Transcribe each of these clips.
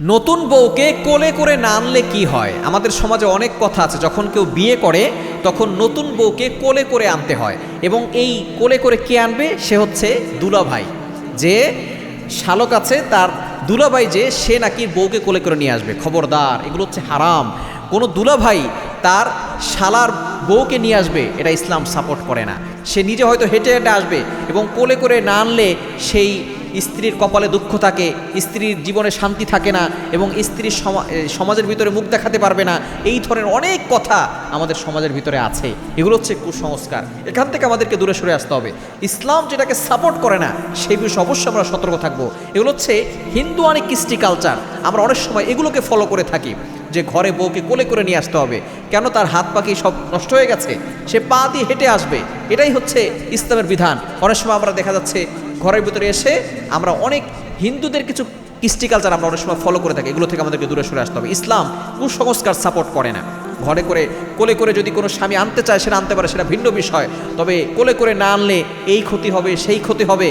নতুন বউকে কোলে করে না আনলে কি হয়? আমাদের সমাজে অনেক কথা আছে, যখন কেউ বিয়ে করে তখন নতুন বউকে কোলে করে আনতে হয়। এবং এই কোলে করে কে আনবে? সে হচ্ছে দুলাভাই। যে শালক আছে তার দুলাভাই, যে সে নাকি বউকে কোলে করে নিয়ে আসবে। খবরদার, এগুলো হচ্ছে হারাম। কোনো দুলাভাই তার শালার বউকে নিয়ে আসবে, এটা ইসলাম সাপোর্ট করে না। সে নিজে হয়তো হেঁটে হেঁটে আসবে, এবং কোলে করে না আনলে সেই স্ত্রীর কপালে দুঃখ থাকে, স্ত্রীর জীবনে শান্তি থাকে না, এবং স্ত্রীর সমাজের ভিতরে মুখ দেখাতে পারবে না। এই ধরনের অনেক কথা আমাদের সমাজের ভিতরে আছে। এগুলো হচ্ছে কুসংস্কার। এখান থেকে আমাদেরকে দূরে সরে আসতে হবে। ইসলাম যেটাকে সাপোর্ট করে না সেই বিষয়ে অবশ্যই আমরা সতর্ক থাকবো। এগুলো হচ্ছে হিন্দুয়ানি কৃষ্টি কালচার। আমরা অনেক সময় এগুলোকে ফলো করে থাকি, যে ঘরে বউকে কোলে করে নিয়ে আসতে হবে। কেন? তার হাত পাখি সব নষ্ট হয়ে গেছে, সে পা দিয়ে হেঁটে আসবে। এটাই হচ্ছে ইসলামের বিধান। অনেক সময় আমরা দেখা যাচ্ছে ঘরের ভিতরে এসে আমরা অনেক হিন্দুদের কিছু কৃষ্টি কালচার আমরা অনেক সময় ফলো করে থাকি। এগুলো থেকে আমাদেরকে দূরে সরে আসতে হবে। ইসলাম কুসংস্কার সাপোর্ট করে না। ঘরে করে কোলে করে যদি কোনো স্বামী আনতে চায় সেটা আনতে পারে, সেটা ভিন্ন বিষয়। তবে কোলে করে না আনলে এই ক্ষতি হবে, সেই ক্ষতি হবে,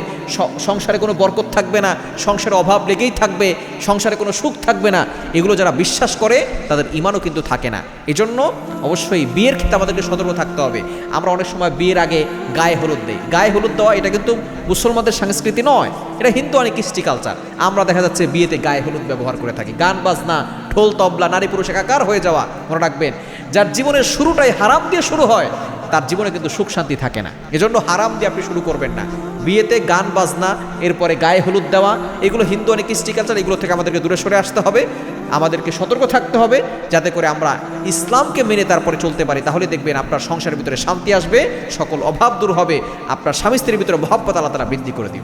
সংসারে কোনো বরকত থাকবে না, সংসারে অভাব লেগেই থাকবে, সংসারে কোনো সুখ থাকবে না। এগুলো যারা বিশ্বাস করে তাদের ঈমানও কিন্তু থাকে না। এজন্য অবশ্যই বিয়ের ক্ষেত্রে আমাদেরকে সতর্ক থাকতে হবে। আমরা অনেক সময় বিয়ের আগে গায়ে হলুদ দেই। গায়ে হলুদ দেওয়া এটা কিন্তু মুসলমানদের সংস্কৃতি নয়, এটা হিন্দু অনেক কৃষ্টি কালচার। আমরা দেখা যাচ্ছে বিয়েতে গায়ে হলুদ ব্যবহার করে থাকি। গান বাজনা, ঢোল তবলা, নারী পুরুষ একাকার হয়ে যাওয়া। মনে রাখবেন, যার জীবনের শুরুটাই হারাম দিয়ে শুরু হয় তার জীবনে কিন্তু সুখ শান্তি থাকে না। এজন্য হারাম দিয়ে আপনি শুরু করবেন না। বিয়েতে গান বাজনা, এরপরে গায়ে হলুদ দেওয়া, এগুলো হিন্দু অনেক কৃষ্টি কালচার। এগুলো থেকে আমাদেরকে দূরে সরে আসতে হবে। আমাদেরকে সতর্ক থাকতে হবে, যাতে করে আমরা ইসলামকে মেনে তারপরে চলতে পারি। তাহলে দেখবেন আপনার সংসারের ভিতরে শান্তি আসবে, সকল অভাব দূর হবে, আপনার স্বামী স্ত্রীর ভিতরে মহব্বত আল্লাহ তাআলা বৃদ্ধি করে দিবে।